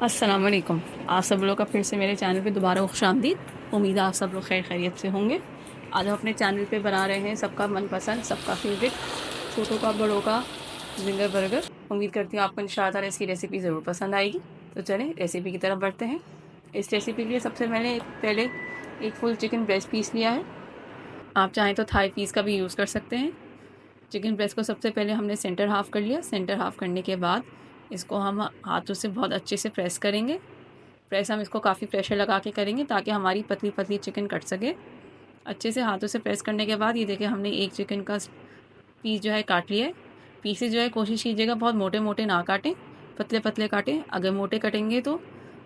अस्सलाम वालेकुम। आप सब लोग का फिर से मेरे चैनल पे दोबारा खुशामदीद। उम्मीद है आप सब लोग खैर खैरियत से होंगे। आज हम अपने चैनल पे बना रहे हैं सबका मनपसंद, सबका फेवरेट, छोटों का बड़ों का ज़िंगर बर्गर। उम्मीद करती हूँ आपको इंशाअल्लाह इसकी रेसिपी ज़रूर पसंद आएगी। तो चलें रेसिपी की तरफ बढ़ते हैं। इस रेसिपी के लिए सबसे मैंने पहले एक फुल चिकन ब्रेस्ट पीस लिया है। आप चाहें तो थाई पीस का भी यूज़ कर सकते हैं। चिकन ब्रेस्ट को सबसे पहले हमने सेंटर हाफ़ कर लिया। सेंटर हाफ़ करने के बाद इसको हम हाथों से बहुत अच्छे से प्रेस करेंगे। प्रेस हम इसको काफ़ी प्रेशर लगा के करेंगे ताकि हमारी पतली पतली चिकन कट सके। अच्छे से हाथों से प्रेस करने के बाद ये देखिए हमने एक चिकन का पीस जो है काट लिया है। पीसेस जो है कोशिश कीजिएगा बहुत मोटे मोटे ना काटें, पतले पतले काटें। अगर मोटे कटेंगे तो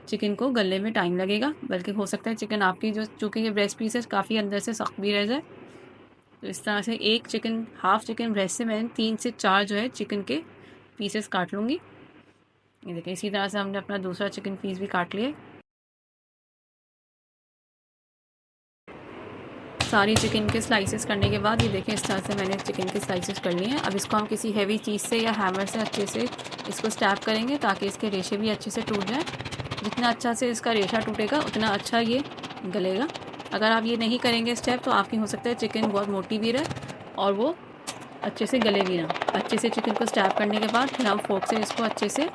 चिकन को गलने में टाइम लगेगा, बल्कि हो सकता है चिकन आपकी जो चूँकि ये ब्रेस्ट पीस है काफ़ी अंदर से सख्त भी रह जाए। तो इस तरह से एक चिकन हाफ़ चिकन ब्रेस्ट से मैंने 3 से 4 जो है चिकन के पीसेस काट लूँगी। ये देखिए इसी तरह से हमने अपना दूसरा चिकन पीस भी काट लिया। सारी चिकन के स्लाइसेस करने के बाद ये देखें इस तरह से मैंने चिकन के स्लाइसेस कर लिए हैं। अब इसको हम किसी हैवी चीज़ से या हैमर से अच्छे से इसको स्टैप करेंगे ताकि इसके रेशे भी अच्छे से टूट जाएं। जितना अच्छा से इसका रेशा टूटेगा उतना अच्छा ये गलेगा। अगर आप ये नहीं करेंगे स्टेप तो आपकी हो सकता है चिकन बहुत मोटी भी रहे और वो अच्छे से गले भी ना। अच्छे से चिकन को स्टैप करने के बाद फिर हम फोर्क से इसको अच्छे से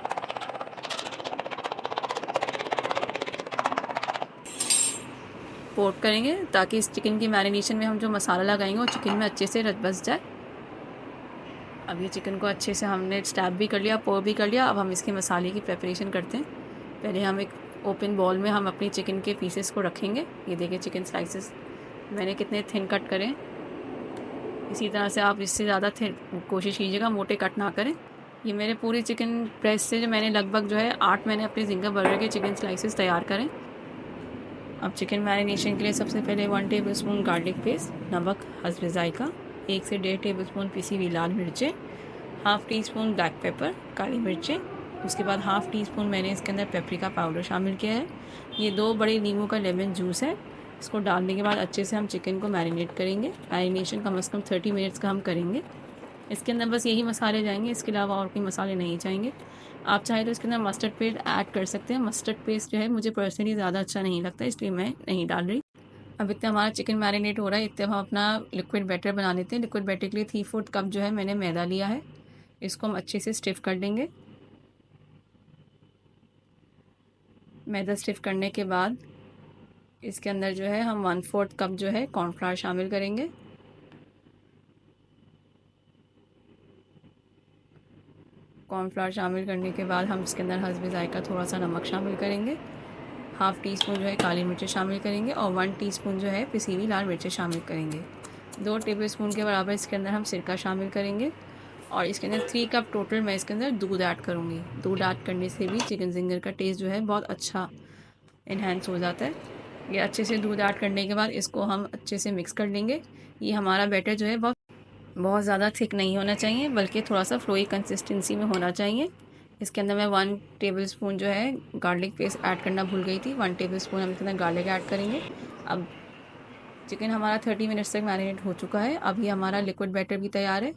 कोट करेंगे ताकि इस चिकन की मैरिनेशन में हम जो मसाला लगाएंगे वो चिकन में अच्छे से रच बस जाए। अब ये चिकन को अच्छे से हमने स्टैप भी कर लिया, पोर भी कर लिया। अब हम इसके मसाले की प्रिपरेशन करते हैं। पहले हम एक ओपन बॉल में हम अपनी चिकन के पीसेस को रखेंगे। ये देखिए चिकन स्लाइसेस मैंने कितने थिन कट करें। इसी तरह से आप इससे ज़्यादा थिन कोशिश कीजिएगा, मोटे कट ना करें। ये मेरे पूरी चिकन ब्रेस्ट से जो मैंने लगभग जो है 8 मैंने अपने ज़िंगर बर्गर के चिकन स्लाइसेस तैयार करें। अब चिकन मैरिनेशन के लिए सबसे पहले 1 टेबलस्पून गार्लिक पेस्ट, नमक हस्ब ज़ायक़ा, 1 से 1.5 टेबलस्पून पिसी हुई लाल मिर्चें, half teaspoon black pepper काली मिर्चें। उसके बाद हाफ़ टी स्पून मैंने इसके अंदर पेपरिका पाउडर शामिल किया है। ये 2 बड़े नींबू का लेमन जूस है। इसको डालने के बाद अच्छे से हम चिकन को मैरिनेट करेंगे। मैरिनेशन कम से कम 30 मिनट्स का हम करेंगे। इसके अंदर बस यही मसाले जाएंगे, इसके अलावा और कोई मसाले नहीं जाएंगे। आप चाहे तो इसके अंदर मस्टर्ड पेस्ट ऐड कर सकते हैं। मस्टर्ड पेस्ट जो है मुझे पर्सनली ज़्यादा अच्छा नहीं लगता, इसलिए मैं नहीं डाल रही। अब इतना हमारा चिकन मैरिनेट हो रहा है, इतने हम अपना लिक्विड बैटर बना लेते हैं। लिक्विड बैटर के लिए 3/4 कप जो है मैंने मैदा लिया है। इसको हम अच्छे से स्टिफ़ कर देंगे। मैदा स्टिफ़ करने के बाद इसके अंदर जो है हम 1/4 कप जो है कॉर्नफ्लावर शामिल करेंगे। कॉर्नफ्लावर शामिल करने के बाद हम इसके अंदर हस्ब ज़ायक़ा थोड़ा सा नमक शामिल करेंगे। हाफ़ टी स्पून जो है काली मिर्चें शामिल करेंगे और 1 टीस्पून जो है पिसी हुई लाल मिर्चें शामिल करेंगे। 2 टेबलस्पून के बराबर इसके अंदर हम सिरका शामिल करेंगे और इसके अंदर 3 कप टोटल मैं इसके अंदर दूध ऐड करूँगी। दूध ऐड करने से भी चिकन ज़िंगर का टेस्ट जो है बहुत अच्छा इन्हेंस हो जाता है। ये अच्छे से दूध ऐड करने के बाद इसको हम अच्छे से मिक्स कर लेंगे। ये हमारा बैटर जो है बहुत ज़्यादा थिक नहीं होना चाहिए, बल्कि थोड़ा सा फ्लोई कंसिस्टेंसी में होना चाहिए। इसके अंदर मैं 1 टेबलस्पून जो है गार्लिक पेस्ट ऐड करना भूल गई थी। 1 टेबलस्पून हम इसके अंदर गार्लिक ऐड करेंगे। अब चिकन हमारा 30 मिनट्स तक मैरिनेट हो चुका है। अब ये हमारा लिक्विड बैटर भी तैयार है।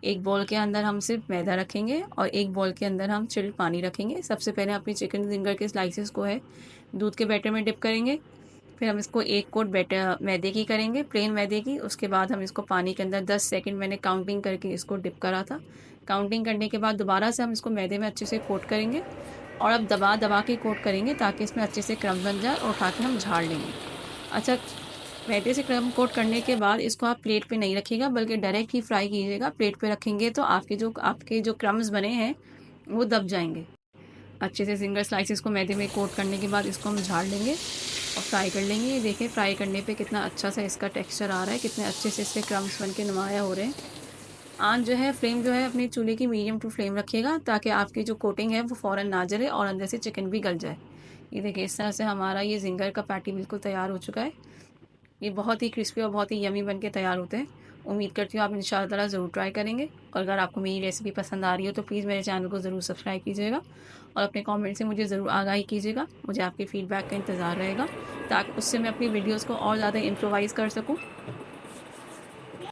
एक बॉल के अंदर हम सिर्फ मैदा रखेंगे और एक बॉल के अंदर हम चिल्ड पानी रखेंगे। सबसे पहले अपनी चिकन जिंगर के स्लाइसेस को है दूध के बैटर में डिप करेंगे। फिर हम इसको एक कोट बैटर मैदे की करेंगे, प्लेन मैदे की। उसके बाद हम इसको पानी के अंदर 10 सेकंड मैंने काउंटिंग करके इसको डिप करा था। काउंटिंग करने के बाद दोबारा से हम इसको मैदे में अच्छे से कोट करेंगे और अब दबा दबा के कोट करेंगे ताकि इसमें अच्छे से क्रम बन जाए और उठा के हम झाड़ लेंगे। अच्छा, मैदे से क्रम कोट करने के बाद इसको आप प्लेट पे नहीं रखिएगा, बल्कि डायरेक्ट ही फ्राई कीजिएगा। प्लेट पे रखेंगे तो आपके जो क्रम्स बने हैं वो दब जाएंगे। अच्छे से सिंगल स्लाइसेस को मैदे में कोट करने के बाद इसको हम झाड़ लेंगे और फ्राई कर लेंगे। ये देखिए फ्राई करने पे कितना अच्छा सा इसका टेक्सचर आ रहा है, कितने अच्छे से इसके क्रम्स बन के नुमाया हो रहे हैं। आंच जो है फ्लेम जो है अपनी चूल्हे की मीडियम टू फ्लेम रखिएगा ताकि आपकी जो कोटिंग है वो फ़ौरन ना जले और अंदर से चिकन भी गल जाए। ये देखिए इस तरह से हमारा ये जिंगर का पैटी बिल्कुल तैयार हो चुका है। ये बहुत ही क्रिस्पी और बहुत ही यमी बन के तैयार होते हैं। उम्मीद करती हूँ आप इंशाअल्लाह ताला ज़रूर ट्राई करेंगे और अगर आपको मेरी रेसिपी पसंद आ रही हो तो प्लीज़ मेरे चैनल को ज़रूर सब्सक्राइब कीजिएगा और अपने कमेंट से मुझे ज़रूर आगाही कीजिएगा। मुझे आपके फ़ीडबैक का इंतज़ार रहेगा ताकि उससे मैं अपनी वीडियोज़ को और ज़्यादा इम्प्रोवाइज़ कर सकूँ।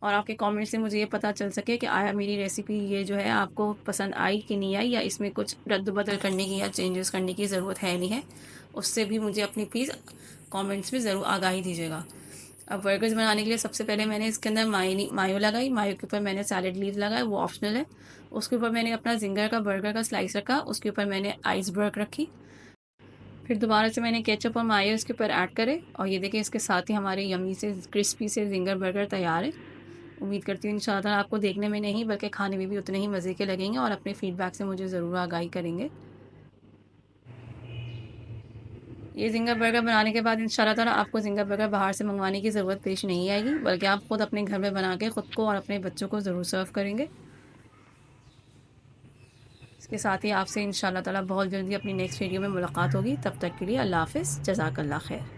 और आपके कमेंट से मुझे ये पता चल सके कि आया मेरी रेसिपी ये जो है आपको पसंद आई कि नहीं आई, या इसमें कुछ रद्द-बदल करने की या चेंजेस करने की ज़रूरत है नहीं है। उससे भी मुझे अपनी प्लीज़ कमेंट्स में ज़रूर आगाही दीजिएगा। अब बर्गर्स बनाने के लिए सबसे पहले मैंने इसके अंदर मायो लगाई। मायो के ऊपर मैंने सैलेड लीव्स लगाए, वो ऑप्शनल है। उसके ऊपर मैंने अपना ज़िंगर का बर्गर का स्लाइस रखा, उसके ऊपर मैंने आइसबर्ग रखी। फिर दोबारा से मैंने केचप और मायो इसके ऊपर ऐड करे, और ये देखिए इसके साथ ही हमारे यमी से क्रिस्पी से ज़िंगर बर्गर तैयार है। उम्मीद करती हूँ इंशाल्लाह आपको देखने में नहीं बल्कि खाने में भी उतने ही मज़े के लगेंगे, और अपने फीडबैक से मुझे ज़रूर आगाही करेंगे। ये ज़िंगर बर्गर बनाने के बाद इंशाल्लाह ताला आपको ज़िंगर बर्गर बाहर से मंगवाने की ज़रूरत पेश नहीं आएगी, बल्कि आप ख़ुद अपने घर में बना के ख़ुद को और अपने बच्चों को ज़रूर सर्व करेंगे। इसके साथ ही आपसे इंशाल्लाह ताला बहुत जल्दी अपनी नेक्स्ट वीडियो में मुलाकात होगी। तब तक के लिए अल्लाह हाफ़िज़, जज़ाकल्लाह खैर।